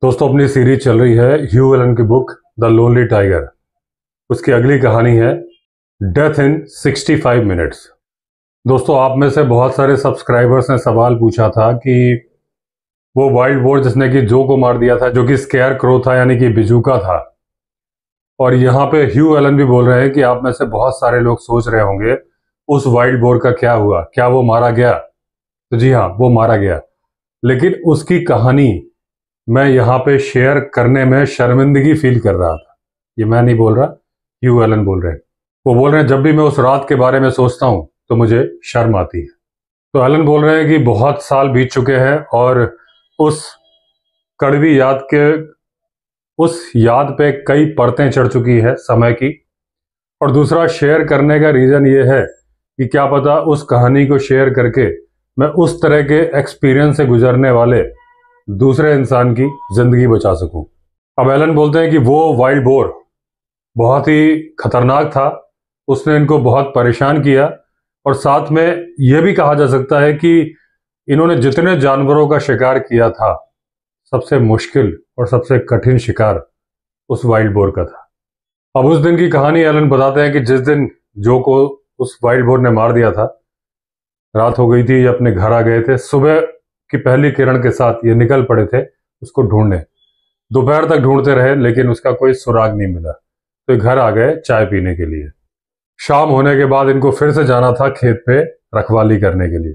दोस्तों, अपनी सीरीज चल रही है ह्यू एलन की बुक द लोनली टाइगर। उसकी अगली कहानी है डेथ इन 65 मिनट्स। दोस्तों, आप में से बहुत सारे सब्सक्राइबर्स ने सवाल पूछा था कि वो वाइल्ड बोर जिसने कि जो को मार दिया था, जो कि स्केयर क्रो था यानी कि बिजूका था। और यहाँ पे ह्यू एलन भी बोल रहे हैं कि आप में से बहुत सारे लोग सोच रहे होंगे उस वाइल्ड बोर का क्या हुआ, क्या वो मारा गया? तो जी हाँ, वो मारा गया, लेकिन उसकी कहानी मैं यहाँ पे शेयर करने में शर्मिंदगी फील कर रहा था। ये मैं नहीं बोल रहा, ह्यू एलन बोल रहे हैं। वो बोल रहे हैं जब भी मैं उस रात के बारे में सोचता हूँ तो मुझे शर्म आती है। तो एलन बोल रहे हैं कि बहुत साल बीत चुके हैं और उस कड़वी याद पे कई परतें चढ़ चुकी है समय की। और दूसरा, शेयर करने का रीज़न ये है कि क्या पता उस कहानी को शेयर करके मैं उस तरह के एक्सपीरियंस से गुजरने वाले दूसरे इंसान की जिंदगी बचा सकूं। अब एलन बोलते हैं कि वो वाइल्ड बोर बहुत ही खतरनाक था, उसने इनको बहुत परेशान किया। और साथ में यह भी कहा जा सकता है कि इन्होंने जितने जानवरों का शिकार किया था, सबसे मुश्किल और सबसे कठिन शिकार उस वाइल्ड बोर का था। अब उस दिन की कहानी एलन बताते हैं कि जिस दिन जो को उस वाइल्ड बोर ने मार दिया था, रात हो गई थी, ये अपने घर आ गए थे। सुबह की पहली किरण के साथ ये निकल पड़े थे उसको ढूंढने। दोपहर तक ढूंढते रहे लेकिन उसका कोई सुराग नहीं मिला, तो ये घर आ गए चाय पीने के लिए। शाम होने के बाद इनको फिर से जाना था खेत पे रखवाली करने के लिए।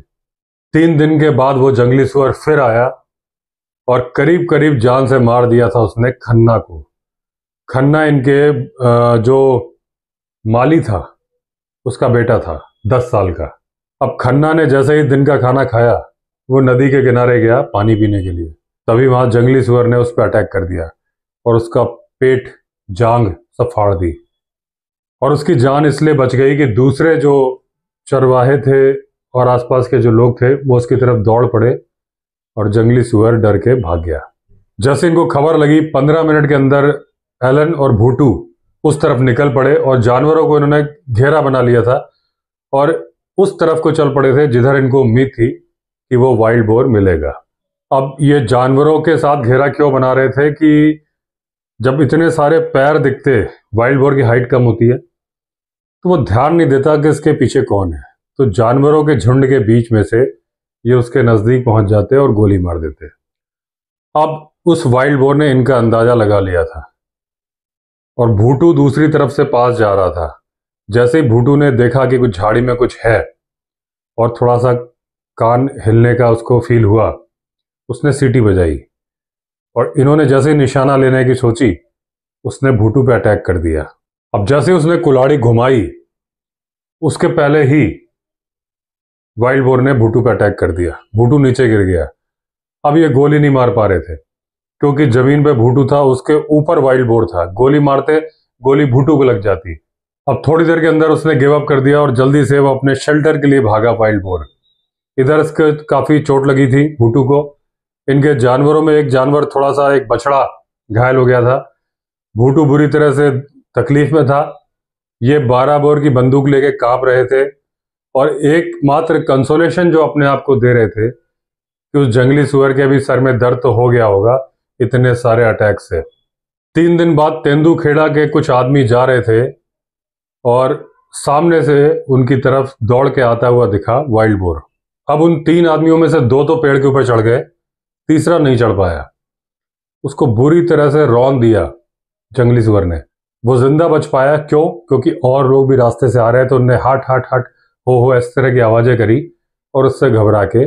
3 दिन के बाद वो जंगली सुअर फिर आया और करीब करीब जान से मार दिया था उसने खन्ना को। खन्ना इनके जो माली था उसका बेटा था, 10 साल का। अब खन्ना ने जैसे ही दिन का खाना खाया, वो नदी के किनारे गया पानी पीने के लिए। तभी वहां जंगली सुअर ने उस पर अटैक कर दिया और उसका पेट, जांग सब फाड़ दी। और उसकी जान इसलिए बच गई कि दूसरे जो चरवाहे थे और आसपास के जो लोग थे वो उसकी तरफ दौड़ पड़े और जंगली सुअर डर के भाग गया। जैसे इनको खबर लगी, 15 मिनट के अंदर एलन और भूटू उस तरफ निकल पड़े और जानवरों को इन्होंने घेरा बना लिया था और उस तरफ को चल पड़े थे जिधर इनको उम्मीद थी कि वो वाइल्ड बोर मिलेगा। अब ये जानवरों के साथ घेरा क्यों बना रहे थे कि जब इतने सारे पैर दिखते, वाइल्ड बोर की हाइट कम होती है, तो वो ध्यान नहीं देता कि इसके पीछे कौन है। तो जानवरों के झुंड के बीच में से ये उसके नजदीक पहुंच जाते और गोली मार देते। अब उस वाइल्ड बोर ने इनका अंदाजा लगा लिया था और भूटू दूसरी तरफ से पास जा रहा था। जैसे ही भूटू ने देखा कि कुछ झाड़ी में कुछ है और थोड़ा सा कान हिलने का उसको फील हुआ, उसने सीटी बजाई और इन्होंने जैसे निशाना लेने की सोची, उसने भूटू पे अटैक कर दिया। अब जैसे उसने कुल्हाड़ी घुमाई, उसके पहले ही वाइल्ड बोर ने भूटू पे अटैक कर दिया। भूटू नीचे गिर गया। अब ये गोली नहीं मार पा रहे थे क्योंकि जमीन पे भूटू था, उसके ऊपर वाइल्ड बोर था। गोली मारते गोली भूटू को लग जाती। अब थोड़ी देर के अंदर उसने गिव अप कर दिया और जल्दी से वो अपने शेल्टर के लिए भागा वाइल्ड बोर। इधर इसके काफी चोट लगी थी भूटू को। इनके जानवरों में एक जानवर, थोड़ा सा एक बछड़ा घायल हो गया था। भूटू बुरी तरह से तकलीफ में था। ये 12 बोर की बंदूक लेके कांप रहे थे और एकमात्र कंसोलेशन जो अपने आप को दे रहे थे कि उस जंगली सुअर के भी सर में दर्द तो हो गया होगा इतने सारे अटैक से। 3 दिन बाद तेंदुखेड़ा के कुछ आदमी जा रहे थे और सामने से उनकी तरफ दौड़ के आता हुआ दिखा वाइल्ड बोर। अब उन 3 आदमियों में से 2 तो पेड़ के ऊपर चढ़ गए, तीसरा नहीं चढ़ पाया। उसको बुरी तरह से रौंद दिया जंगली सुअर ने। वो जिंदा बच पाया, क्यों? क्योंकि और लोग भी रास्ते से आ रहे थे। उनने हट हट हट हो इस तरह की आवाजें करी और उससे घबरा के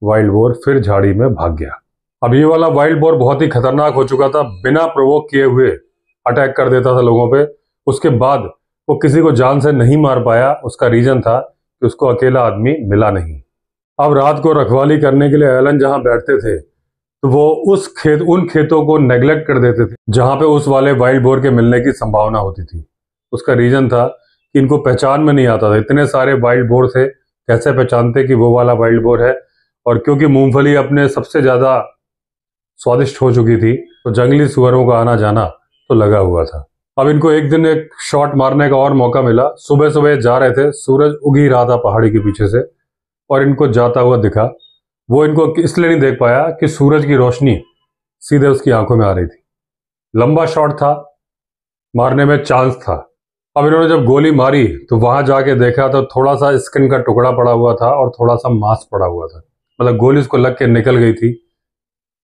वाइल्ड बोर फिर झाड़ी में भाग गया। अब ये वाला वाइल्ड बोर बहुत ही खतरनाक हो चुका था, बिना प्रोवोक किए हुए अटैक कर देता था लोगों पे। उसके बाद वो किसी को जान से नहीं मार पाया। उसका रीजन था कि उसको अकेला आदमी मिला नहीं। अब रात को रखवाली करने के लिए एलन जहां बैठते थे, तो वो उन खेतों को नेग्लेक्ट कर देते थे जहां पे उस वाले वाइल्ड बोर के मिलने की संभावना होती थी। उसका रीजन था कि इनको पहचान में नहीं आता था, इतने सारे वाइल्ड बोर थे, कैसे पहचानते कि वो वाला वाइल्ड बोर है। और क्योंकि मूंगफली अपने सबसे ज्यादा स्वादिष्ट हो चुकी थी, तो जंगली सुअरों का आना जाना तो लगा हुआ था। अब इनको एक दिन एक शॉट मारने का और मौका मिला। सुबह सुबह जा रहे थे, सूरज उग ही रहा था पहाड़ी के पीछे से और इनको जाता हुआ दिखा। वो इनको इसलिए नहीं देख पाया कि सूरज की रोशनी सीधे उसकी आंखों में आ रही थी। लंबा शॉट था, मारने में चांस था। अब इन्होंने जब गोली मारी तो वहां जाके देखा तो थोड़ा सा स्किन का टुकड़ा पड़ा हुआ था और थोड़ा सा मांस पड़ा हुआ था। मतलब गोली उसको लग के निकल गई थी,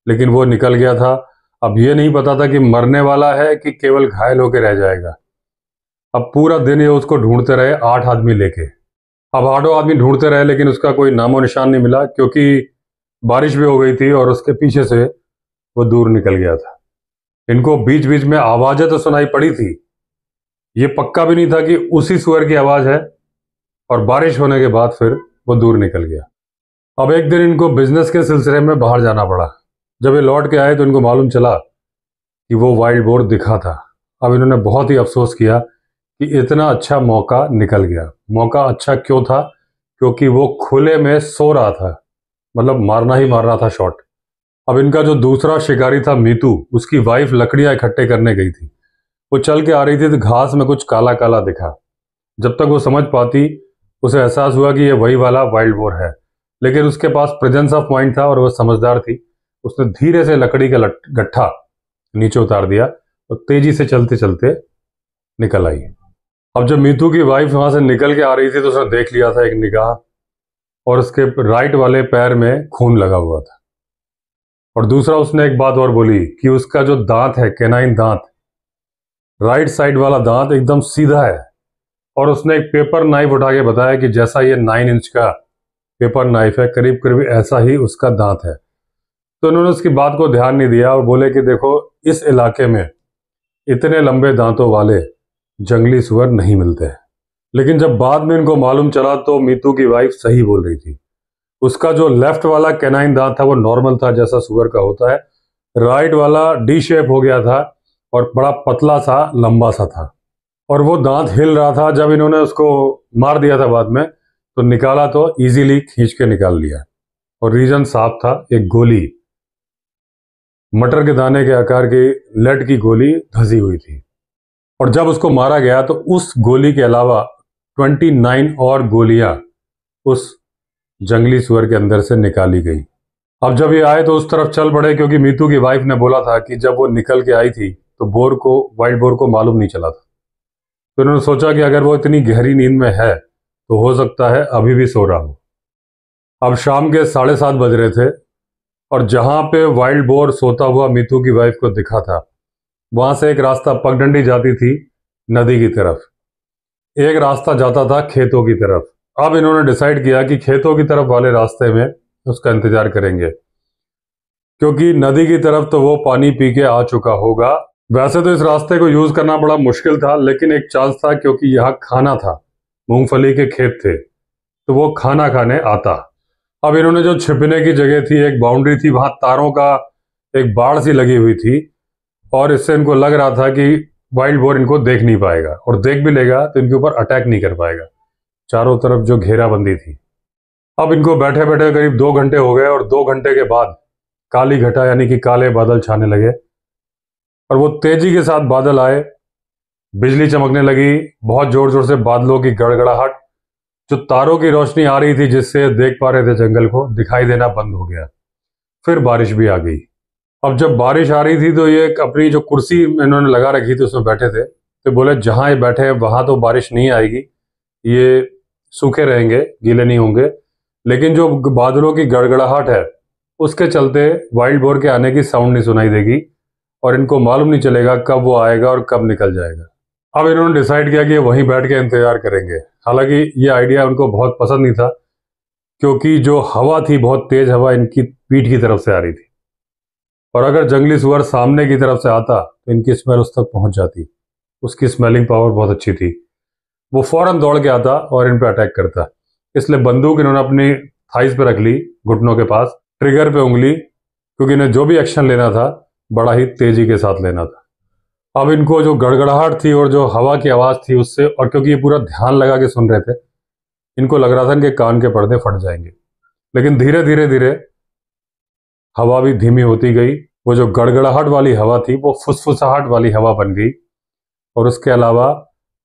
लेकिन वो निकल गया था। अब ये नहीं पता था कि मरने वाला है कि केवल घायल होकर रह जाएगा। अब पूरा दिन ये उसको ढूंढते रहे, 8 आदमी लेके। अब 8 आदमी ढूंढते रहे, लेकिन उसका कोई नामो निशान नहीं मिला, क्योंकि बारिश भी हो गई थी और उसके पीछे से वो दूर निकल गया था। इनको बीच बीच में आवाजें तो सुनाई पड़ी थी, ये पक्का भी नहीं था कि उसी सुअर की आवाज है, और बारिश होने के बाद फिर वो दूर निकल गया। अब एक दिन इनको बिजनेस के सिलसिले में बाहर जाना पड़ा। जब ये लौट के आए तो इनको मालूम चला कि वो वाइल्ड बोर दिखा था। अब इन्होंने बहुत ही अफसोस किया कि इतना अच्छा मौका निकल गया। मौका अच्छा क्यों था? क्योंकि वो खुले में सो रहा था, मतलब मारना ही मारना था शॉट। अब इनका जो दूसरा शिकारी था मीतू, उसकी वाइफ लकड़ियां इकट्ठे करने गई थी। वो चल के आ रही थी तो घास में कुछ काला काला दिखा। जब तक वो समझ पाती, उसे एहसास हुआ कि ये वही वाला वाइल्ड बोर है, लेकिन उसके पास प्रेजेंस ऑफ माइंड था और वह समझदार थी। उसने धीरे से लकड़ी का गट्ठा नीचे उतार दिया और तेजी से चलते चलते निकल आई। अब जब मीतू की वाइफ वहां से निकल के आ रही थी तो उसने देख लिया था एक निगाह, और उसके राइट वाले पैर में खून लगा हुआ था। और दूसरा, उसने एक बात और बोली कि उसका जो दांत है, कैनाइन दांत, राइट साइड वाला दांत एकदम सीधा है। और उसने एक पेपर नाइफ उठा के बताया कि जैसा ये 9 इंच का पेपर नाइफ है, करीब करीब ऐसा ही उसका दांत है। तो उन्होंने उसकी बात को ध्यान नहीं दिया और बोले कि देखो, इस इलाके में इतने लंबे दांतों वाले जंगली सुअर नहीं मिलते हैं। लेकिन जब बाद में इनको मालूम चला तो मीतू की वाइफ सही बोल रही थी। उसका जो लेफ्ट वाला कैनाइन दांत था वो नॉर्मल था, जैसा सुअर का होता है। राइट वाला डी शेप हो गया था और बड़ा पतला सा लंबा सा था, और वो दांत हिल रहा था। जब इन्होंने उसको मार दिया था बाद में, तो निकाला तो इजीली खींच के निकाल लिया। और रीजन साफ था, एक गोली, मटर के दाने के आकार की लेड की गोली धसी हुई थी। और जब उसको मारा गया तो उस गोली के अलावा 29 और गोलियां उस जंगली सुअर के अंदर से निकाली गई। अब जब ये आए तो उस तरफ चल पड़े, क्योंकि मीतू की वाइफ ने बोला था कि जब वो निकल के आई थी तो वाइल्ड बोर को मालूम नहीं चला था। तो उन्होंने सोचा कि अगर वो इतनी गहरी नींद में है तो हो सकता है अभी भी सो रहा हो। अब शाम के 7:30 बज रहे थे, और जहां पे वाइल्ड बोर सोता हुआ मीतू की वाइफ को दिखा था, वहां से एक रास्ता पगडंडी जाती थी नदी की तरफ, एक रास्ता जाता था खेतों की तरफ। अब इन्होंने डिसाइड किया कि खेतों की तरफ वाले रास्ते में उसका इंतजार करेंगे, क्योंकि नदी की तरफ तो वो पानी पी के आ चुका होगा। वैसे तो इस रास्ते को यूज करना बड़ा मुश्किल था, लेकिन एक चांस था, क्योंकि यहाँ खाना था, मूंगफली के खेत थे, तो वो खाना खाने आता। अब इन्होंने जो छिपने की जगह थी, एक बाउंड्री थी, वहां तारों का एक बाड़ सी लगी हुई थी, और इससे इनको लग रहा था कि वाइल्ड बोर इनको देख नहीं पाएगा, और देख भी लेगा तो इनके ऊपर अटैक नहीं कर पाएगा। चारों तरफ जो घेराबंदी थी। अब इनको बैठे बैठे करीब 2 घंटे हो गए, और 2 घंटे के बाद काली घटा यानी कि काले बादल छाने लगे, और वो तेजी के साथ बादल आए, बिजली चमकने लगी, बहुत जोर जोर से बादलों की गड़गड़ाहट, जो तारों की रोशनी आ रही थी जिससे देख पा रहे थे जंगल को, दिखाई देना बंद हो गया। फिर बारिश भी आ गई। अब जब बारिश आ रही थी तो ये अपनी जो कुर्सी इन्होंने लगा रखी थी उसमें बैठे थे, तो बोले जहां ये बैठे हैं वहां तो बारिश नहीं आएगी, ये सूखे रहेंगे, गीले नहीं होंगे, लेकिन जो बादलों की गड़गड़ाहट है उसके चलते वाइल्ड बोर के आने की साउंड नहीं सुनाई देगी, और इनको मालूम नहीं चलेगा कब वो आएगा और कब निकल जाएगा। अब इन्होंने डिसाइड किया कि वहीं बैठ के इंतजार करेंगे। हालांकि ये आइडिया उनको बहुत पसंद नहीं था, क्योंकि जो हवा थी, बहुत तेज हवा इनकी पीठ की तरफ से आ रही थी, और अगर जंगली सुअर सामने की तरफ से आता तो इनकी स्मेल उस तक पहुंच जाती। उसकी स्मेलिंग पावर बहुत अच्छी थी, वो फौरन दौड़ के आता और इन पे अटैक करता। इसलिए बंदूक इन्होंने अपनी थाइस पे रख ली, घुटनों के पास, ट्रिगर पे उंगली, क्योंकि इन्हें जो भी एक्शन लेना था बड़ा ही तेजी के साथ लेना था। अब इनको जो गड़गड़ाहट थी और जो हवा की आवाज थी उससे, और क्योंकि ये पूरा ध्यान लगा के सुन रहे थे, इनको लग रहा था इनके कान के पर्दे फट जाएंगे। लेकिन धीरे धीरे धीरे हवा भी धीमी होती गई। वो जो गड़गड़ाहट वाली हवा थी वो फुसफुसाहट वाली हवा बन गई, और उसके अलावा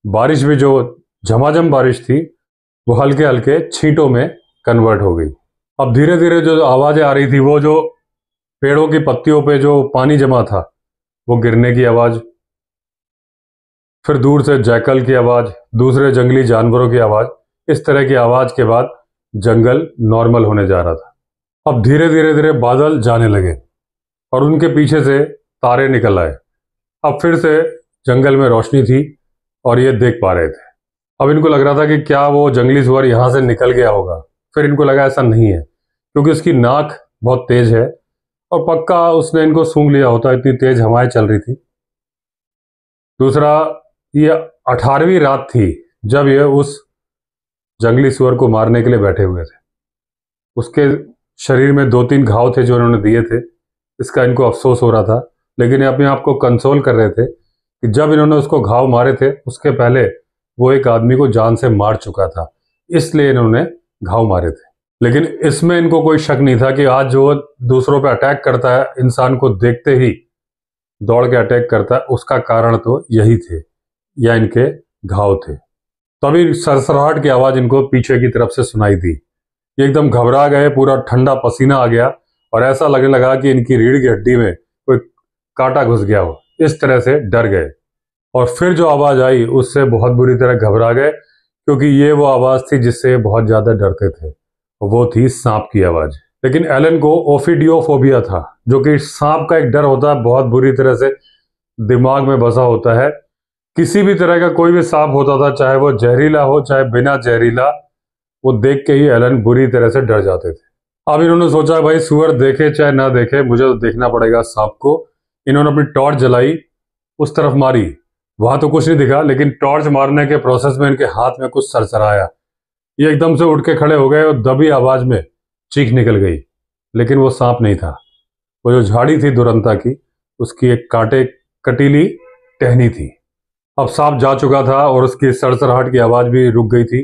बारिश भी, जो झमाझम बारिश थी, वो हल्के हल्के छींटों में कन्वर्ट हो गई। अब धीरे धीरे जो आवाजें आ रही थी, वो जो पेड़ों की पत्तियों पे जो पानी जमा था वो गिरने की आवाज, फिर दूर से जैकल की आवाज, दूसरे जंगली जानवरों की आवाज। इस तरह की आवाज के बाद जंगल नॉर्मल होने जा रहा था। अब धीरे धीरे धीरे बादल जाने लगे और उनके पीछे से तारे निकल आए। अब फिर से जंगल में रोशनी थी और ये देख पा रहे थे। अब इनको लग रहा था कि क्या वो जंगली सुअर यहाँ से निकल गया होगा। फिर इनको लगा ऐसा नहीं है, क्योंकि उसकी नाक बहुत तेज है और पक्का उसने इनको सूंघ लिया होता, इतनी तेज हवाएं चल रही थी। दूसरा, ये 18वीं रात थी जब ये उस जंगली सुअर को मारने के लिए बैठे हुए थे। उसके शरीर में 2-3 घाव थे जो इन्होंने दिए थे। इसका इनको अफसोस हो रहा था, लेकिन ये अपने आप को कंसोल कर रहे थे कि जब इन्होंने उसको घाव मारे थे उसके पहले वो एक आदमी को जान से मार चुका था, इसलिए इन्होंने घाव मारे थे। लेकिन इसमें इनको कोई शक नहीं था कि आज जो दूसरों पे अटैक करता है, इंसान को देखते ही दौड़ के अटैक करता है, उसका कारण तो यही थे या इनके घाव थे। तभी सरसराहट की आवाज इनको पीछे की तरफ से सुनाई दी। ये एकदम घबरा गए, पूरा ठंडा पसीना आ गया और ऐसा लगने लगा कि इनकी रीढ़ की हड्डी में कोई कांटा घुस गया हो। इस तरह से डर गए और फिर जो आवाज आई उससे बहुत बुरी तरह घबरा गए, क्योंकि ये वो आवाज थी जिससे बहुत ज्यादा डरते थे। वो थी सांप की आवाज। लेकिन एलन को ओफिडियोफोबिया था, जो कि सांप का एक डर होता है, बहुत बुरी तरह से दिमाग में बसा होता है। किसी भी तरह का कोई भी सांप होता था, चाहे वो जहरीला हो चाहे बिना जहरीला, वो देख के ही एलन बुरी तरह से डर जाते थे। अब इन्होंने सोचा भाई सुअर देखे चाहे ना देखे, मुझे तो देखना पड़ेगा सांप को। इन्होंने अपनी टॉर्च जलाई, उस तरफ मारी, वहां तो कुछ नहीं दिखा, लेकिन टॉर्च मारने के प्रोसेस में इनके हाथ में कुछ सरसराया। ये एकदम से उठ के खड़े हो गए और दबी आवाज में चीख निकल गई, लेकिन वो सांप नहीं था। वो जो झाड़ी थी दुरंता की, उसकी एक कांटे कटीली टहनी थी। अब सांप जा चुका था और उसकी सरसराहट की आवाज भी रुक गई थी,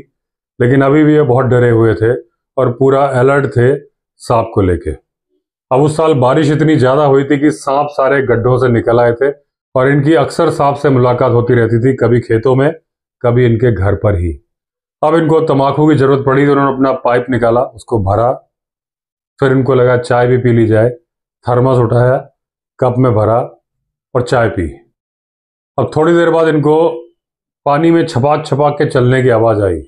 लेकिन अभी भी ये बहुत डरे हुए थे और पूरा अलर्ट थे सांप को लेके। अब उस साल बारिश इतनी ज्यादा हुई थी कि सांप सारे गड्ढों से निकल आए थे और इनकी अक्सर सांप से मुलाकात होती रहती थी, कभी खेतों में कभी इनके घर पर ही। अब इनको तंबाकू की जरूरत पड़ी तो उन्होंने अपना पाइप निकाला, उसको भरा। फिर इनको लगा चाय भी पी ली जाए, थर्मस उठाया, कप में भरा और चाय पी। अब थोड़ी देर बाद इनको पानी में छपाक छपाक के चलने की आवाज आई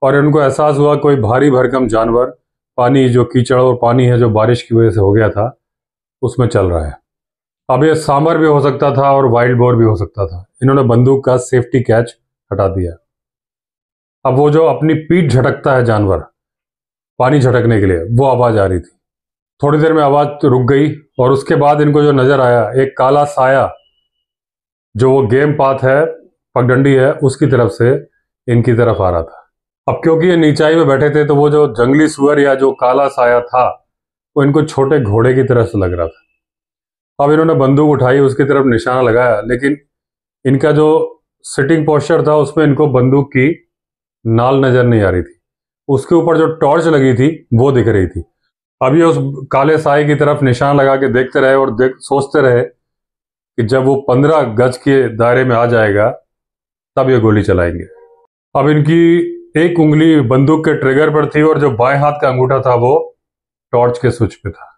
और इनको एहसास हुआ कोई भारी भरकम जानवर पानी, जो कीचड़ और पानी है जो बारिश की वजह से हो गया था, उसमें चल रहा है। अब ये सांबर भी हो सकता था और वाइल्ड बोर भी हो सकता था। इन्होंने बंदूक का सेफ्टी कैच हटा दिया। अब वो जो अपनी पीठ झटकता है जानवर पानी झटकने के लिए, वो आवाज आ रही थी। थोड़ी देर में आवाज तो रुक गई और उसके बाद इनको जो नजर आया, एक काला साया जो वो गेम पाथ है, पगडंडी है, उसकी तरफ से इनकी तरफ आ रहा था। अब क्योंकि ये नीचाई में बैठे थे तो वो जो जंगली सुअर या जो काला साया था वो इनको छोटे घोड़े की तरह से लग रहा था। अब इन्होंने बंदूक उठाई, उसकी तरफ निशाना लगाया, लेकिन इनका जो सिटिंग पोस्चर था उसमें इनको बंदूक की नाल नजर नहीं आ रही थी। उसके ऊपर जो टॉर्च लगी थी वो दिख रही थी। अब ये उस काले साए की तरफ निशान लगा के देखते रहे और सोचते रहे कि जब वो 15 गज के दायरे में आ जाएगा तब ये गोली चलाएंगे। अब इनकी एक उंगली बंदूक के ट्रिगर पर थी और जो बाएं हाथ का अंगूठा था वो टॉर्च के स्विच पे था।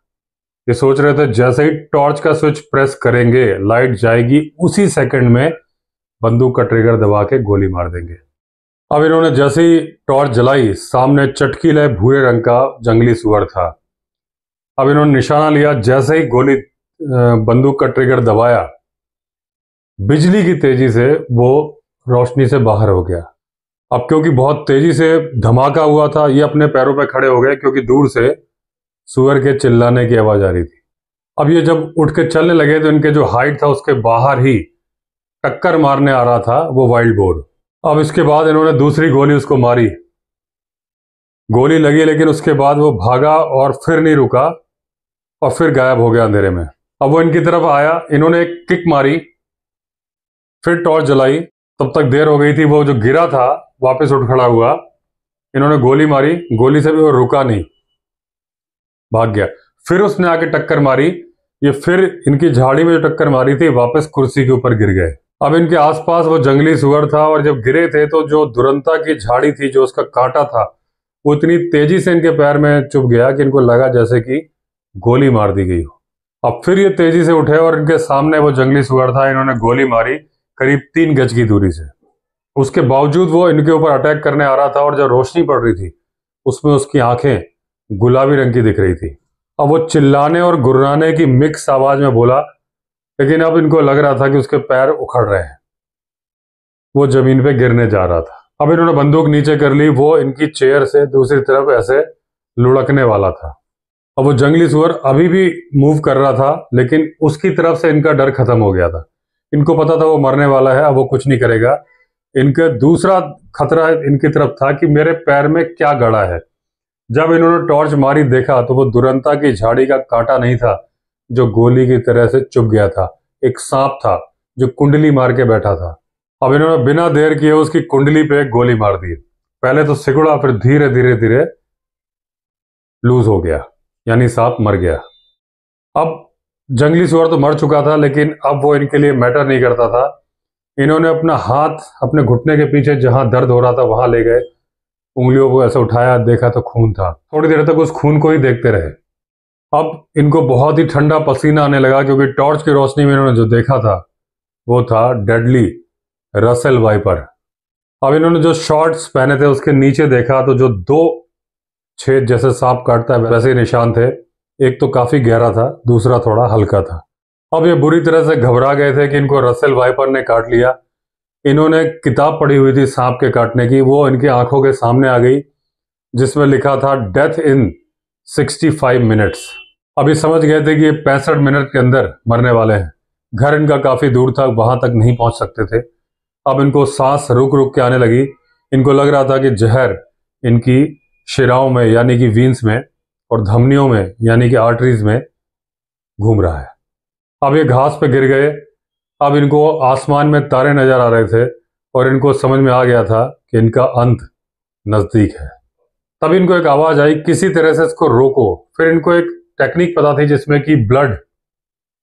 ये सोच रहे थे जैसे ही टॉर्च का स्विच प्रेस करेंगे लाइट जाएगी, उसी सेकंड में बंदूक का ट्रिगर दबा के गोली मार देंगे। अब इन्होंने जैसे ही टॉर्च जलाई, सामने चटकीले भूरे रंग का जंगली सुअर था। अब इन्होंने निशाना लिया, जैसे ही गोली बंदूक का ट्रिगर दबाया, बिजली की तेजी से वो रोशनी से बाहर हो गया। अब क्योंकि बहुत तेजी से धमाका हुआ था, ये अपने पैरों पे खड़े हो गए, क्योंकि दूर से सुअर के चिल्लाने की आवाज आ रही थी। अब ये जब उठ के चलने लगे तो इनके जो हाइट था उसके बाहर ही टक्कर मारने आ रहा था वो वाइल्ड बोर। अब इसके बाद इन्होंने दूसरी गोली उसको मारी, गोली लगी, लेकिन उसके बाद वो भागा और फिर नहीं रुका और फिर गायब हो गया अंधेरे में। अब वो इनकी तरफ आया, इन्होंने एक किक मारी, फिर टॉर्च जलाई, तब तक देर हो गई थी। वो जो गिरा था वापस उठ खड़ा हुआ, इन्होंने गोली मारी, गोली से भी वो रुका नहीं, भाग गया। फिर उसने आके टक्कर मारी, ये फिर इनकी झाड़ी में जो टक्कर मारी थी वापस कुर्सी के ऊपर गिर गए। अब इनके आसपास वो जंगली सुअर था और जब गिरे थे तो जो दुरंता की झाड़ी थी, जो उसका कांटा था, वो इतनी तेजी से इनके पैर में चुभ गया कि इनको लगा जैसे कि गोली मार दी गई हो। अब फिर ये तेजी से उठे और इनके सामने वो जंगली सुअर था। इन्होंने गोली मारी करीब 3 गज की दूरी से। उसके बावजूद वो इनके ऊपर अटैक करने आ रहा था और जब रोशनी पड़ रही थी उसमें उसकी आंखें गुलाबी रंग की दिख रही थी। अब वो चिल्लाने और गुर्राने की मिक्स आवाज में बोला, लेकिन अब इनको लग रहा था कि उसके पैर उखड़ रहे हैं, वो जमीन पे गिरने जा रहा था। अब इन्होंने बंदूक नीचे कर ली। वो इनकी चेयर से दूसरी तरफ ऐसे लुढ़कने वाला था। अब वो जंगली सुअर अभी भी मूव कर रहा था, लेकिन उसकी तरफ से इनका डर खत्म हो गया था। इनको पता था वो मरने वाला है, अब वो कुछ नहीं करेगा। इनका दूसरा खतरा इनकी तरफ था कि मेरे पैर में क्या गड़ा है। जब इन्होंने टॉर्च मारी देखा तो वो दुरंता की झाड़ी का कांटा नहीं था जो गोली की तरह से चुभ गया था, एक सांप था जो कुंडली मार के बैठा था। अब इन्होंने बिना देर किए उसकी कुंडली पे गोली मार दी। पहले तो सिकुड़ा, फिर धीरे धीरे धीरे लूज हो गया, यानी सांप मर गया। अब जंगली सुअर तो मर चुका था, लेकिन अब वो इनके लिए मैटर नहीं करता था। इन्होंने अपना हाथ अपने घुटने के पीछे जहां दर्द हो रहा था वहां ले गए, उंगलियों को ऐसा उठाया, देखा तो खून था। थोड़ी देर तक उस खून को ही देखते रहे। अब इनको बहुत ही ठंडा पसीना आने लगा, क्योंकि टॉर्च की रोशनी में इन्होंने जो देखा था वो था डेडली रसेल वाइपर। अब इन्होंने जो शॉर्ट्स पहने थे उसके नीचे देखा तो जो 2 छेद जैसे सांप काटता है वैसे ही निशान थे। एक तो काफी गहरा था, दूसरा थोड़ा हल्का था। अब ये बुरी तरह से घबरा गए थे कि इनको रसेल वाइपर ने काट लिया। इन्होंने किताब पढ़ी हुई थी सांप के काटने की, वो इनकी आंखों के सामने आ गई, जिसमें लिखा था डेथ इन 65 मिनट्स। अभी समझ गए थे कि ये 65 मिनट के अंदर मरने वाले हैं। घर इनका काफी दूर था, वहां तक नहीं पहुंच सकते थे। अब इनको सांस रुक रुक के आने लगी। इनको लग रहा था कि जहर इनकी शिराओं में यानी कि वीन्स में और धमनियों में यानी कि आर्टरीज में घूम रहा है। अब ये घास पे गिर गए। अब इनको आसमान में तारे नजर आ रहे थे और इनको समझ में आ गया था कि इनका अंत नजदीक है। तब इनको एक आवाज आई, किसी तरह से इसको रोको। फिर इनको एक टेक्निक पता थी जिसमें कि ब्लड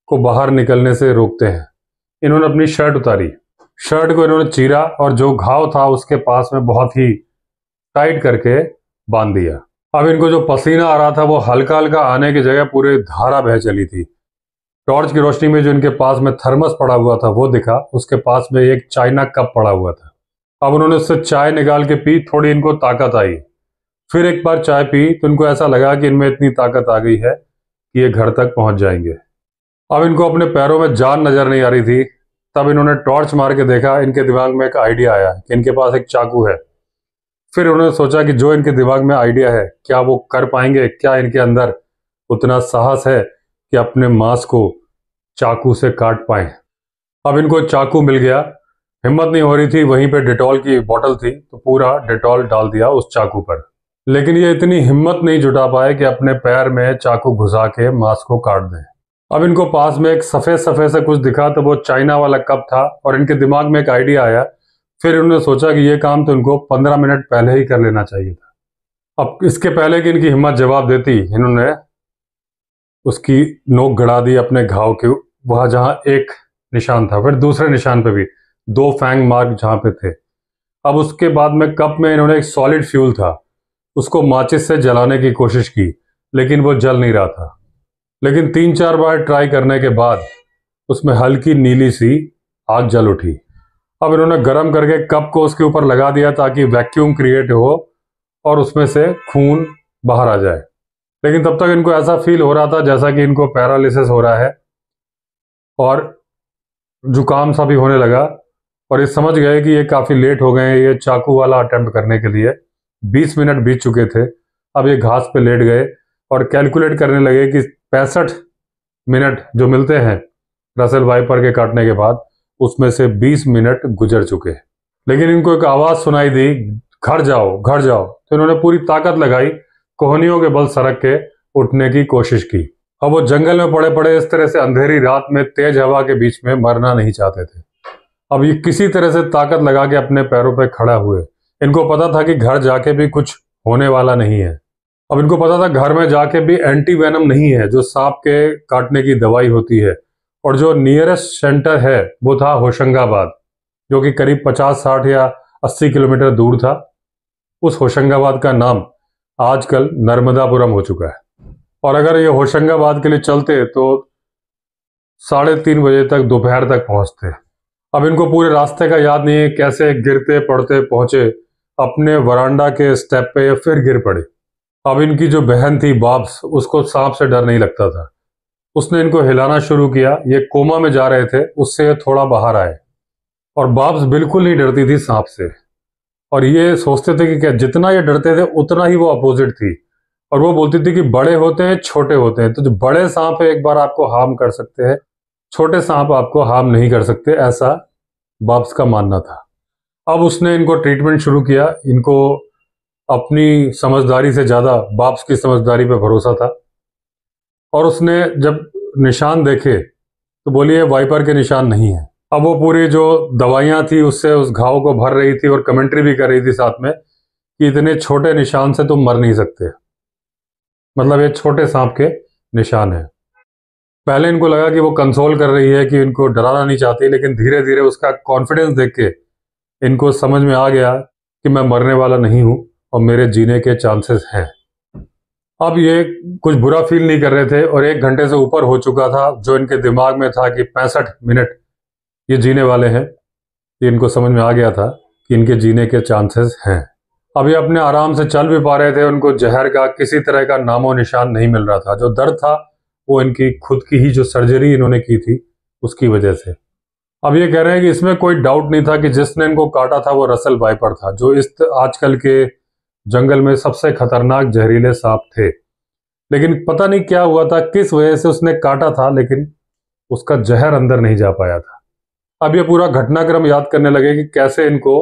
को बाहर निकलने से रोकते हैं। इन्होंने अपनी शर्ट उतारी, शर्ट को इन्होंने चीरा और जो घाव था उसके पास में बहुत ही टाइट करके बांध दिया। अब इनको जो पसीना आ रहा था वो हल्का हल्का आने की जगह पूरे धारा बह चली थी। टॉर्च की रोशनी में जो इनके पास में थर्मस पड़ा हुआ था वो दिखा, उसके पास में एक चाइना कप पड़ा हुआ था। अब उन्होंने उससे चाय निकाल के पी, थोड़ी इनको ताकत आई। फिर एक बार चाय पी तो इनको ऐसा लगा कि इनमें इतनी ताकत आ गई है कि ये घर तक पहुंच जाएंगे। अब इनको अपने पैरों में जान नजर नहीं आ रही थी। तब इन्होंने टॉर्च मार के देखा, इनके दिमाग में एक आइडिया आया कि इनके पास एक चाकू है। फिर उन्होंने सोचा कि जो इनके दिमाग में आइडिया है क्या वो कर पाएंगे, क्या इनके अंदर उतना साहस है कि अपने मांस को चाकू से काट पाए। अब इनको चाकू मिल गया, हिम्मत नहीं हो रही थी। वहीं पे डेटॉल की बोतल थी तो पूरा डेटॉल डाल दिया उस चाकू पर, लेकिन ये इतनी हिम्मत नहीं जुटा पाए कि अपने पैर में चाकू घुसा के मांस को काट दें। अब इनको पास में एक सफेद सफेद से कुछ दिखा तो वो चाइना वाला कप था और इनके दिमाग में एक आइडिया आया। फिर उन्होंने सोचा कि ये काम तो इनको 15 मिनट पहले ही कर लेना चाहिए था। अब इसके पहले कि इनकी हिम्मत जवाब देती, इन्होंने उसकी नोक गड़ा दी अपने घाव के वहां जहां एक निशान था, फिर दूसरे निशान पे भी 2 फैंग मार्क जहां पे थे। अब उसके बाद में कप में इन्होंने एक सॉलिड फ्यूल था, उसको माचिस से जलाने की कोशिश की, लेकिन वो जल नहीं रहा था। लेकिन 3-4 बार ट्राई करने के बाद उसमें हल्की नीली सी आग जल उठी। अब इन्होंने गर्म करके कप को उसके ऊपर लगा दिया ताकि वैक्यूम क्रिएट हो और उसमें से खून बाहर आ जाए। लेकिन तब तक इनको ऐसा फील हो रहा था जैसा कि इनको पैरालिसिस हो रहा है और जुकाम सा भी होने लगा। और ये समझ गए कि ये काफ़ी लेट हो गए हैं ये चाकू वाला अटेम्प्ट करने के लिए। 20 मिनट बीत चुके थे। अब ये घास पे लेट गए और कैलकुलेट करने लगे कि 65 मिनट जो मिलते हैं रसेल वाइपर के काटने के बाद, उसमें से 20 मिनट गुजर चुके। लेकिन इनको एक आवाज़ सुनाई दी, घर जाओ घर जाओ। तो इन्होंने पूरी ताकत लगाई, कोहनियों के बल सरक के उठने की कोशिश की। अब वो जंगल में पड़े पड़े इस तरह से अंधेरी रात में तेज हवा के बीच में मरना नहीं चाहते थे। अब ये किसी तरह से ताकत लगा के अपने पैरों पे खड़ा हुए। इनको पता था कि घर जाके भी कुछ होने वाला नहीं है। अब इनको पता था घर में जाके भी एंटी वेनम नहीं है जो सांप के काटने की दवाई होती है, और जो नियरेस्ट सेंटर है वो था होशंगाबाद, जो कि करीब 50-60 या 80 किलोमीटर दूर था। उस होशंगाबाद का नाम आजकल नर्मदापुरम हो चुका है। और अगर ये होशंगाबाद के लिए चलते तो 3:30 बजे तक, दोपहर तक पहुंचते। अब इनको पूरे रास्ते का याद नहीं है, कैसे गिरते पड़ते पहुंचे, अपने वरांडा के स्टेप पे फिर गिर पड़े। अब इनकी जो बहन थी बाब्स, उसको सांप से डर नहीं लगता था। उसने इनको हिलाना शुरू किया। ये कोमा में जा रहे थे, उससे ये थोड़ा बाहर आए। और बाब्स बिल्कुल नहीं डरती थी सांप से, और ये सोचते थे कि क्या जितना ये डरते थे उतना ही वो अपोजिट थी। और वो बोलती थी कि बड़े होते हैं छोटे होते हैं, तो जो बड़े सांप है एक बार आपको हार्म कर सकते हैं, छोटे सांप आपको हार्म नहीं कर सकते, ऐसा बाब्स का मानना था। अब उसने इनको ट्रीटमेंट शुरू किया। इनको अपनी समझदारी से ज़्यादा बाब्स की समझदारी पे भरोसा था। और उसने जब निशान देखे तो बोली ये वाइपर के निशान नहीं है। अब वो पूरी जो दवाइयाँ थी उससे उस घाव को भर रही थी और कमेंट्री भी कर रही थी साथ में कि इतने छोटे निशान से तुम मर नहीं सकते, मतलब ये छोटे सांप के निशान है। पहले इनको लगा कि वो कंसोल कर रही है, कि इनको डराना नहीं चाहती, लेकिन धीरे धीरे उसका कॉन्फिडेंस देख के इनको समझ में आ गया कि मैं मरने वाला नहीं हूं और मेरे जीने के चांसेस हैं। अब ये कुछ बुरा फील नहीं कर रहे थे, और 1 घंटे से ऊपर हो चुका था जो इनके दिमाग में था कि 65 मिनट ये जीने वाले हैं। ये इनको समझ में आ गया था कि इनके जीने के चांसेस हैं। अब ये अपने आराम से चल भी पा रहे थे। उनको जहर का किसी तरह का नामो निशान नहीं मिल रहा था। जो दर्द था वो इनकी खुद की ही जो सर्जरी इन्होंने की थी उसकी वजह से। अब ये कह रहे हैं कि इसमें कोई डाउट नहीं था कि जिसने इनको काटा था वो रसल वाइपर था, जो इस आजकल के जंगल में सबसे खतरनाक जहरीले सांप थे। लेकिन पता नहीं क्या हुआ था, किस वजह से उसने काटा था, लेकिन उसका जहर अंदर नहीं जा पाया था। अब ये पूरा घटनाक्रम याद करने लगे कि कैसे इनको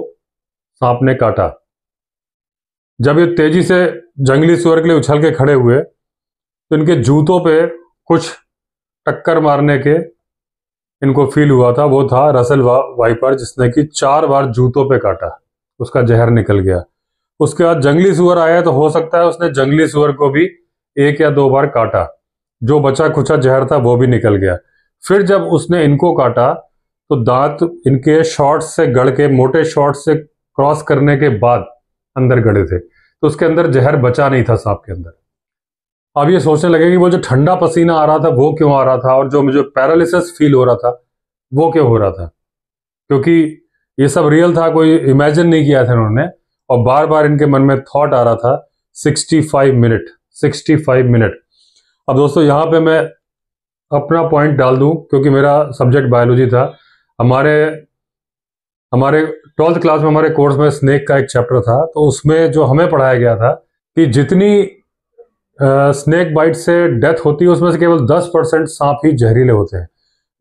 सांप ने काटा। जब ये तेजी से जंगली सुअर के लिए उछल के खड़े हुए तो इनके जूतों पे कुछ टक्कर मारने के इनको फील हुआ था। वो था रसल वाइपर, जिसने कि 4 बार जूतों पे काटा, उसका जहर निकल गया। उसके बाद जंगली सुअर आया तो हो सकता है उसने जंगली सुअर को भी 1 या 2 बार काटा, जो बचा खुचा जहर था वो भी निकल गया। फिर जब उसने इनको काटा तो दांत इनके शॉर्ट्स से गड़ के, मोटे शॉर्ट्स से क्रॉस करने के बाद अंदर गड़े थे, तो उसके अंदर जहर बचा नहीं था सांप के अंदर। अब ये सोचने लगे कि वो जो ठंडा पसीना आ रहा था वो क्यों आ रहा था, और जो मुझे पैरालिसिस फील हो रहा था वो क्यों हो रहा था, क्योंकि ये सब रियल था, कोई इमेजिन नहीं किया था इन्होंने। और बार बार इनके मन में थॉट आ रहा था 65 मिनट, 65 मिनट। अब दोस्तों यहाँ पे मैं अपना पॉइंट डाल दूं, क्योंकि मेरा सब्जेक्ट बायोलॉजी था। हमारे 12th क्लास में हमारे कोर्स में स्नेक का एक चैप्टर था, तो उसमें जो हमें पढ़ाया गया था कि जितनी स्नेक बाइट से डेथ होती है उसमें से केवल 10% सांप ही जहरीले होते हैं।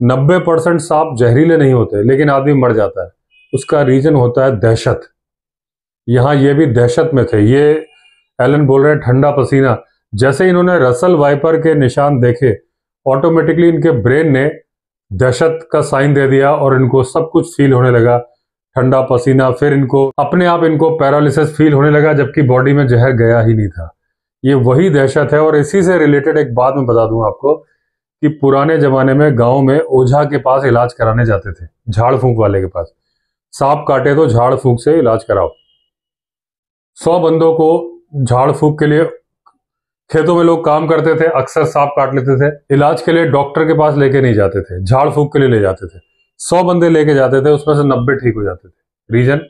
90% सांप जहरीले नहीं होते, लेकिन आदमी मर जाता है। उसका रीजन होता है दहशत। यहाँ ये भी दहशत में थे। ये एलन बोल रहे हैं ठंडा पसीना। जैसे ही इन्होंने रसल वाइपर के निशान देखे, ऑटोमेटिकली इनके ब्रेन ने दहशत का साइन दे दिया और इनको सब कुछ फील होने लगा, ठंडा पसीना। फिर इनको अपने आप इनको पैरालिसिस फील होने लगा, जबकि बॉडी में जहर गया ही नहीं था। ये वही दहशत है। और इसी से रिलेटेड एक बात मैं बता दूं आपको कि पुराने जमाने में गांव में ओझा के पास इलाज कराने जाते थे, झाड़ फूंक वाले के पास। सांप काटे तो झाड़ फूंक से इलाज कराओ। 100 बंदों को झाड़ फूंक के लिए खेतों में लोग काम करते थे, अक्सर सांप काट लेते थे। इलाज के लिए डॉक्टर के पास लेके नहीं जाते थे, झाड़ फूंक के लिए ले जाते थे। 100 बंदे लेके जाते थे, उसमें से 90 ठीक हो जाते थे। रीजन,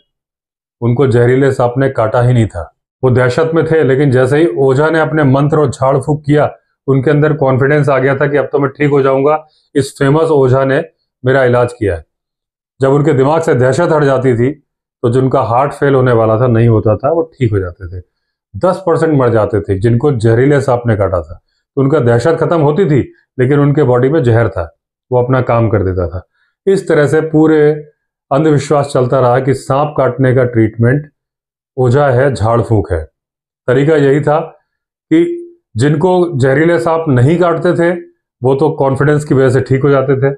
उनको जहरीले सांप ने काटा ही नहीं था। वो दहशत में थे, लेकिन जैसे ही ओझा ने अपने मंत्र और झाड़ फूंक किया, उनके अंदर कॉन्फिडेंस आ गया था कि अब तो मैं ठीक हो जाऊंगा, इस फेमस ओझा ने मेरा इलाज किया है। जब उनके दिमाग से दहशत हट जाती थी तो जिनका हार्ट फेल होने वाला था, नहीं होता था, वो ठीक हो जाते थे। 10% मर जाते थे जिनको जहरीले सांप ने काटा था। तो उनका दहशत खत्म होती थी, लेकिन उनके बॉडी में जहर था, वो अपना काम कर देता था। इस तरह से पूरे अंधविश्वास चलता रहा कि सांप काटने का ट्रीटमेंट ओझा है, झाड़ फूंक है। तरीका यही था कि जिनको जहरीले सांप नहीं काटते थे वो तो कॉन्फिडेंस की वजह से ठीक हो जाते थे,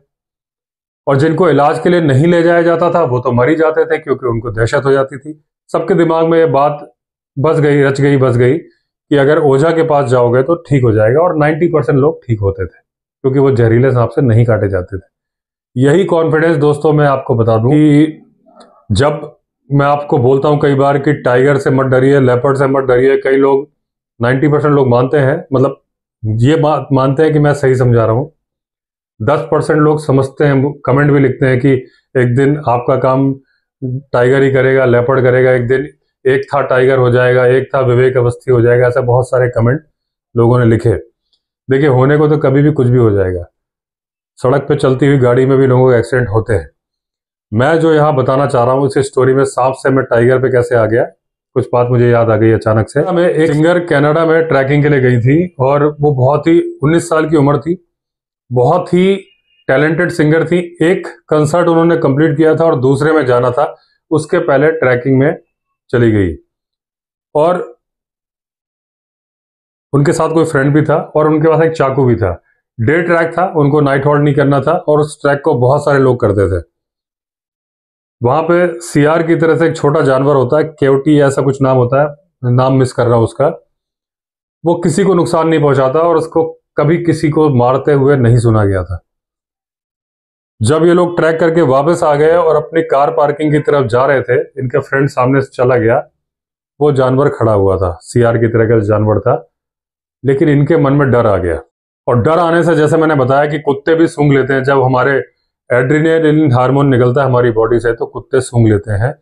और जिनको इलाज के लिए नहीं ले जाया जाता था वो तो मर ही जाते थे, क्योंकि उनको दहशत हो जाती थी। सबके दिमाग में ये बात बस गई, रच गई, बस गई कि अगर ओझा के पास जाओगे तो ठीक हो जाएगा, और 90% लोग ठीक होते थे क्योंकि वो जहरीले सांप से नहीं काटे जाते थे। यही कॉन्फिडेंस दोस्तों मैं आपको बता दूं कि जब मैं आपको बोलता हूं कई बार कि टाइगर से मत डरिए, लेपर्ड से मत डरिए, कई लोग 90% लोग मानते हैं, मतलब ये बात मानते हैं कि मैं सही समझा रहा हूं। 10% लोग समझते हैं, कमेंट भी लिखते हैं कि एक दिन आपका काम टाइगर ही करेगा, लेपर्ड करेगा, एक दिन एक था टाइगर हो जाएगा, एक था विवेक अवस्थी हो जाएगा। ऐसे बहुत सारे कमेंट लोगों ने लिखे। देखिए, होने को तो कभी भी कुछ भी हो जाएगा। सड़क पे चलती हुई गाड़ी में भी लोगों के एक्सीडेंट होते हैं। मैं जो यहाँ बताना चाह रहा हूँ इस स्टोरी में, सांप से मैं टाइगर पे कैसे आ गया, कुछ बात मुझे याद आ गई अचानक से। मैं एक सिंगर कनाडा में ट्रैकिंग के लिए गई थी और वो बहुत ही 19 साल की उम्र थी, बहुत ही टैलेंटेड सिंगर थी। एक कंसर्ट उन्होंने कंप्लीट किया था और दूसरे में जाना था, उसके पहले ट्रैकिंग में चली गई। और उनके साथ कोई फ्रेंड भी था और उनके पास एक चाकू भी था। डे ट्रैक था, उनको नाइट हॉल्ट नहीं करना था और उस ट्रैक को बहुत सारे लोग करते थे। वहां पे सियार की तरह से एक छोटा जानवर होता है, केवटी ऐसा कुछ नाम होता है, नाम मिस कर रहा हूं उसका। वो किसी को नुकसान नहीं पहुंचाता और उसको कभी किसी को मारते हुए नहीं सुना गया था। जब ये लोग ट्रैक करके वापस आ गए और अपनी कार पार्किंग की तरफ जा रहे थे, इनका फ्रेंड सामने से चला गया। वो जानवर खड़ा हुआ था, सियार की तरह का जानवर था, लेकिन इनके मन में डर आ गया। और डर आने से, जैसे मैंने बताया कि कुत्ते भी सूंघ लेते हैं, जब हमारे एड्रिनलिन हार्मोन निकलता है हमारी बॉडी से तो कुत्ते सूंघ लेते हैं।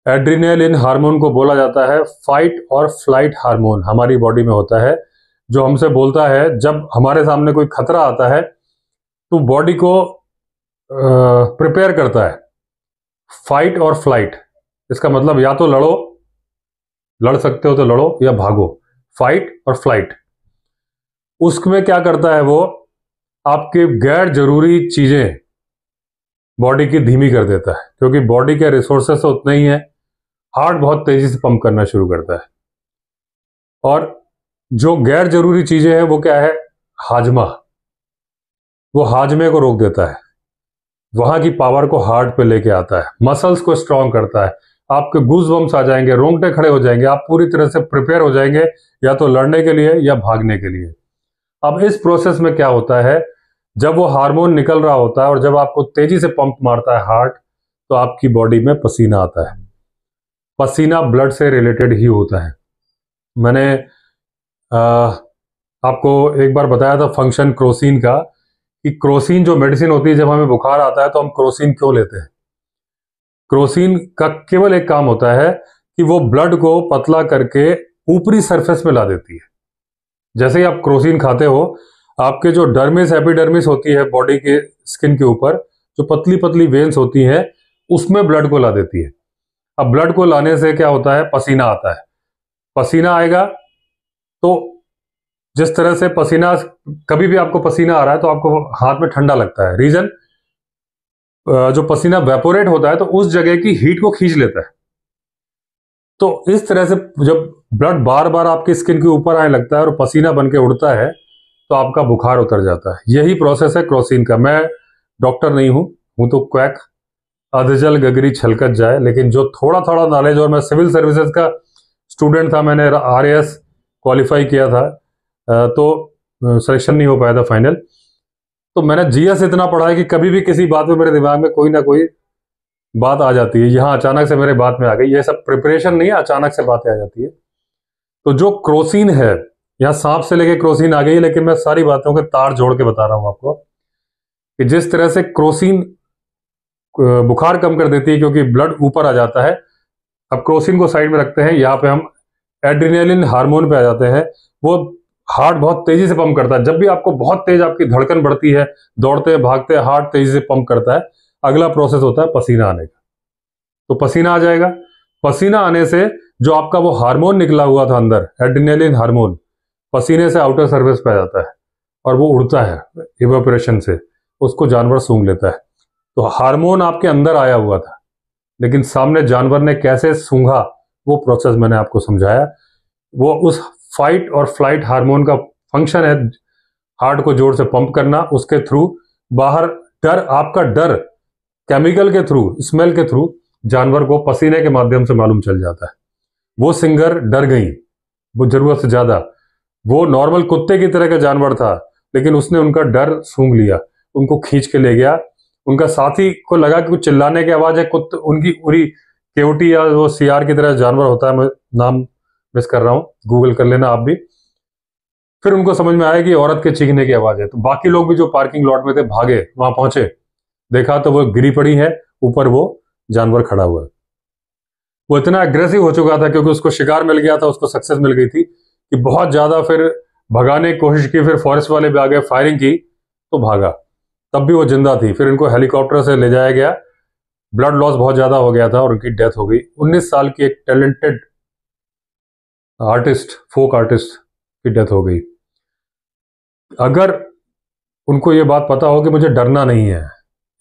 एड्रिनलिन हार्मोन को बोला जाता है फाइट और फ्लाइट हार्मोन, हमारी बॉडी में होता है, जो हमसे बोलता है जब हमारे सामने कोई खतरा आता है तो बॉडी को प्रिपेयर करता है, फाइट और फ्लाइट। इसका मतलब या तो लड़ो, लड़ सकते हो तो लड़ो, या भागो, फाइट और फ्लाइट। उसमें क्या करता है वो, आपके गैर जरूरी चीजें बॉडी की धीमी कर देता है, क्योंकि बॉडी के रिसोर्सेस तो उतना ही है। हार्ट बहुत तेजी से पंप करना शुरू करता है। और जो गैर जरूरी चीजें हैं वो क्या है, हाजमा, वो हाजमे को रोक देता है, वहां की पावर को हार्ट पे लेके आता है, मसल्स को स्ट्रांग करता है, आपके गूज बम्स आ जाएंगे, रोंगटे खड़े हो जाएंगे, आप पूरी तरह से प्रिपेयर हो जाएंगे या तो लड़ने के लिए या भागने के लिए। अब इस प्रोसेस में क्या होता है, जब वो हार्मोन निकल रहा होता है और जब आपको तेजी से पंप मारता है हार्ट, तो आपकी बॉडी में पसीना आता है। पसीना ब्लड से रिलेटेड ही होता है। मैंने आपको एक बार बताया था फंक्शन क्रोसिन का, कि क्रोसिन जो मेडिसिन होती है, जब हमें बुखार आता है तो हम क्रोसिन क्यों लेते हैं। क्रोसिन का केवल एक काम होता है कि वो ब्लड को पतला करके ऊपरी सरफेस में ला देती है। जैसे ही आप क्रोसिन खाते हो, आपके जो डर्मिस एपिडर्मिस होती है बॉडी के स्किन के ऊपर, जो पतली पतली वेन्स होती हैं, उसमें ब्लड को ला देती है। अब ब्लड को लाने से क्या होता है, पसीना आता है। पसीना आएगा तो जिस तरह से पसीना, कभी भी आपको पसीना आ रहा है तो आपको हाथ में ठंडा लगता है। रीजन, जो पसीना वेपोरेट होता है तो उस जगह की हीट को खींच लेता है। तो इस तरह से जब ब्लड बार बार आपकी स्किन के ऊपर आने लगता है और पसीना बन के उड़ता है, तो आपका बुखार उतर जाता है। यही प्रोसेस है क्रोसिन का। मैं डॉक्टर नहीं हूं तो क्वैक, अधजल गगरी छलकत जाए, लेकिन जो थोड़ा थोड़ा नॉलेज, और मैं सिविल सर्विसेज का स्टूडेंट था, मैंने RAS क्वालिफाई किया था, तो सिलेक्शन नहीं हो पाया था फाइनल। तो मैंने GS इतना पढ़ा है कि कभी भी किसी बात में मेरे दिमाग में कोई ना कोई बात आ जाती है। यहाँ अचानक से मेरे बात में आ गई, ये सब प्रिपरेशन नहीं है, अचानक से बातें आ जाती है। तो जो क्रोसिन है, यहाँ सांप से लेके क्रोसिन आ गई, लेकिन मैं सारी बातों के तार जोड़ के बता रहा हूं आपको कि जिस तरह से क्रोसिन बुखार कम कर देती है क्योंकि ब्लड ऊपर आ जाता है। अब क्रोसिन को साइड में रखते हैं, यहाँ पे हम एड्रिनलिन हार्मोन पे आ जाते हैं। वो हार्ट बहुत तेजी से पंप करता है। जब भी आपको बहुत तेज आपकी धड़कन बढ़ती है, दौड़ते भागते हार्ट तेजी से पंप करता है, अगला प्रोसेस होता है पसीना आने का। तो पसीना आ जाएगा। पसीना आने से जो आपका वो हार्मोन निकला हुआ था अंदर, एड्रिनलिन हार्मोन, पसीने से आउटर सर्फेस पे आ जाता है और वो उड़ता है इवेपोरेशन से, उसको जानवर सूंघ लेता है। तो हार्मोन आपके अंदर आया हुआ था, लेकिन सामने जानवर ने कैसे सूंघा, वो प्रोसेस मैंने आपको समझाया। वो उस फाइट और फ्लाइट हार्मोन का फंक्शन है, हार्ट को जोर से पंप करना, उसके थ्रू बाहर डर, आपका डर केमिकल के थ्रू, स्मेल के थ्रू जानवर को पसीने के माध्यम से मालूम चल जाता है। वो सिंगर डर गई, वो जरूरत से ज्यादा, वो नॉर्मल कुत्ते की तरह का जानवर था, लेकिन उसने उनका डर सूंघ लिया, उनको खींच के ले गया। उनका साथी को लगा कि कुछ चिल्लाने की आवाज है, कुत्ते, उनकी पूरी केवटी या वो सियार की तरह जानवर होता है, मैं नाम मिस कर रहा हूं, गूगल कर लेना आप भी। फिर उनको समझ में आया कि औरत के चीखने की आवाज है, तो बाकी लोग भी जो पार्किंग लॉट में थे भागे, वहां पहुंचे, देखा तो वो गिरी पड़ी है, ऊपर वो जानवर खड़ा हुआ है। वो इतना एग्रेसिव हो चुका था क्योंकि उसको शिकार मिल गया था, उसको सक्सेस मिल गई थी, कि बहुत ज्यादा फिर भगाने की कोशिश की। फिर फॉरेस्ट वाले भी आ गए, फायरिंग की तो भागा, तब भी वो जिंदा थी। फिर इनको हेलीकॉप्टर से ले जाया गया, ब्लड लॉस बहुत ज्यादा हो गया था और उनकी डेथ हो गई। 19 साल की एक टैलेंटेड आर्टिस्ट, फोक आर्टिस्ट की डेथ हो गई। अगर उनको ये बात पता हो कि मुझे डरना नहीं है,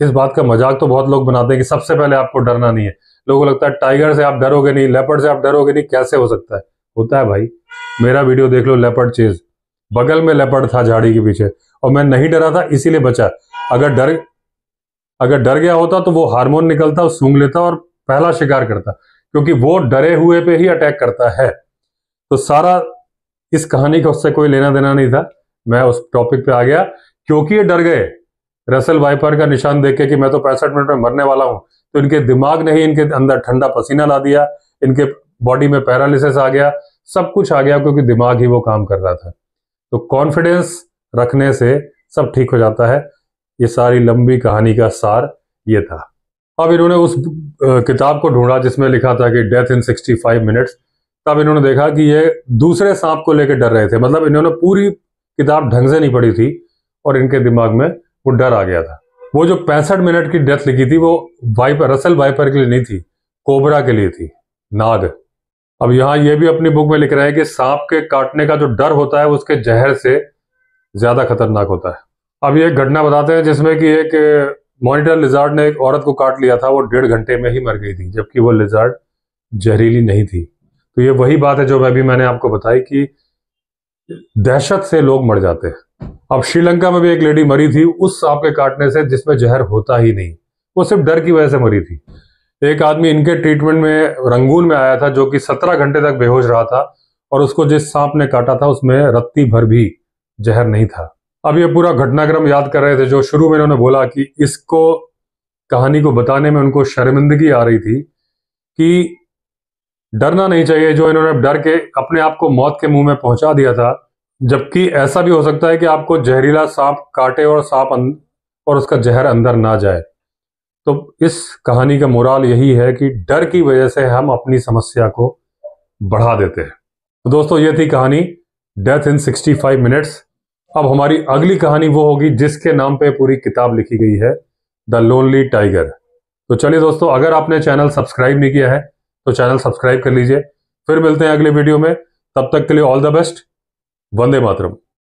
इस बात का मजाक तो बहुत लोग बनाते हैं कि सबसे पहले आपको डरना नहीं है। लोगों को लगता है टाइगर से आप डरोगे नहीं, लेपर्ड से आप डरोगे नहीं, कैसे हो सकता है? होता है भाई, मेरा वीडियो देख लो, लेपर्ड चेज, बगल में लेपर्ड था झाड़ी के पीछे, और मैं नहीं डरा था इसीलिए बचा। अगर डर गया होता तो वो हार्मोन निकलता, सूंघ लेता और पहला शिकार करता, क्योंकि वो डरे हुए पे ही अटैक करता है। तो सारा इस कहानी का उससे कोई लेना देना नहीं था। मैं उस टॉपिक पे आ गया क्योंकि ये डर गए रसेल वाइपर का निशान देख के कि मैं तो 65 मिनट में मरने वाला हूं। तो इनके दिमाग ने ही इनके अंदर ठंडा पसीना ला दिया, इनके बॉडी में पैरालिसिस आ गया, सब कुछ आ गया, क्योंकि दिमाग ही वो काम कर रहा था। तो कॉन्फिडेंस रखने से सब ठीक हो जाता है। ये सारी लंबी कहानी का सार ये था। अब इन्होंने उस किताब को ढूंढा जिसमें लिखा था कि डेथ इन 65 मिनट्स। तब इन्होंने देखा कि ये दूसरे सांप को लेकर डर रहे थे, मतलब इन्होंने पूरी किताब ढंग से नहीं पढ़ी थी और इनके दिमाग में वो डर आ गया था। वो जो 65 मिनट की डेथ लिखी थी वो रसेल वाइपर के लिए नहीं थी, कोबरा के लिए थी, नाग। अब यहाँ ये भी अपनी बुक में लिख रहे हैं कि सांप के काटने का जो डर होता है उसके जहर से ज्यादा खतरनाक होता है। अब ये एक घटना बताते हैं जिसमें कि एक मॉनिटर लिजार्ड ने एक औरत को काट लिया था, वो 1.5 घंटे में ही मर गई थी, जबकि वो लिजार्ड जहरीली नहीं थी। तो ये वही बात है जो अभी मैंने आपको बताई कि दहशत से लोग मर जाते हैं। अब श्रीलंका में भी एक लेडी मरी थी उस सांप के काटने से जिसमें जहर होता ही नहीं, वो सिर्फ डर की वजह से मरी थी। एक आदमी इनके ट्रीटमेंट में रंगून में आया था जो कि 17 घंटे तक बेहोश रहा था, और उसको जिस सांप ने काटा था उसमें रत्ती भर भी जहर नहीं था। अब ये पूरा घटनाक्रम याद कर रहे थे जो शुरू में इन्होंने बोला कि इसको कहानी को बताने में उनको शर्मिंदगी आ रही थी कि डरना नहीं चाहिए, जो इन्होंने डर के अपने आप को मौत के मुंह में पहुंचा दिया था। जबकि ऐसा भी हो सकता है कि आपको जहरीला सांप काटे और और उसका जहर अंदर ना जाए। तो इस कहानी का मोराल यही है कि डर की वजह से हम अपनी समस्या को बढ़ा देते हैं। तो दोस्तों, ये थी कहानी डेथ इन 65 मिनट्स। अब हमारी अगली कहानी वो होगी जिसके नाम पे पूरी किताब लिखी गई है, द लोनली टाइगर। तो चलिए दोस्तों, अगर आपने चैनल सब्सक्राइब नहीं किया है तो चैनल सब्सक्राइब कर लीजिए। फिर मिलते हैं अगले वीडियो में, तब तक के लिए all the best. Vande Mataram.